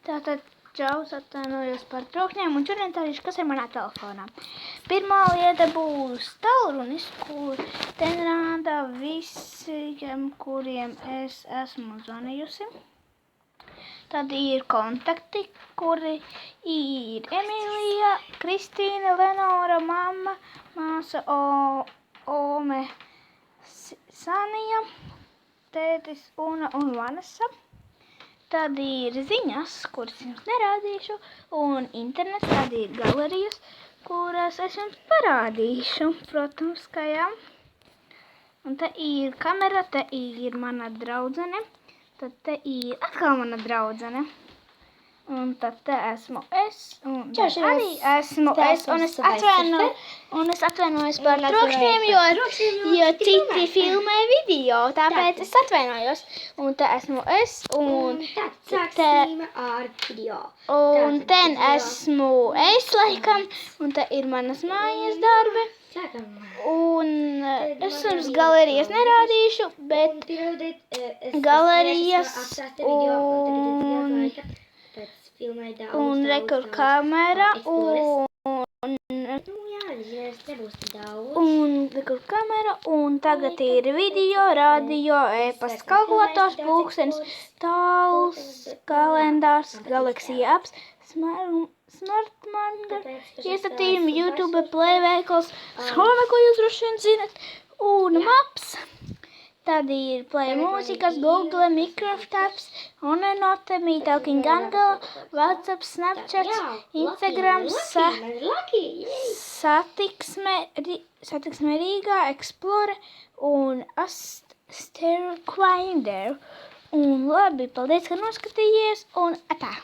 Tātad čaus atvainojos par trokšņiem un šodien tādīšu, kas ir manā telefonā. Pirmā lieta būs tālrunis, kur te rāda visiem, kuriem es esmu zvanījusi. Tad ir kontakti, kuri ir Emīlija, Kristīna, Lenora, mamma, māsa Ome, Sanija, tētis Una un Vanessa. Tad ir ziņas, kuras jums nerādīšu, un internets, tad ir galerijas, kuras es jums parādīšu, protams, ka jā. Un te ir kamera, te ir mana draudzene, tad te ir atkal mana draudzene. Un tad te esmu es, un arī esmu es, un es atvainojos par trokšņiem, jo citi filmē video, tāpēc es atvainojos. Un te esmu es, un ten esmu es laikam, un te ir manas mājas darbi. Un es jums galerijas nerādīšu, bet galerijas un rekur kamera un tagad ir video, radio, e-pasta kalkulators, pulkstenis, tāls, kalendārs, Galaxy apps, Smart Manga, iestatījumi, YouTube, Play veikals, Chrome, ko jūs droši vien zinat, un Maps. Tad ir Play mūzikas, Google, Microsoft apps, Onenote, Talking Angela, WhatsApp, Snapchat, Instagram, Satiksme Rīgā, Explorer un Stereo Quinder. Un labi, paldies, ka noskatījies, un atā!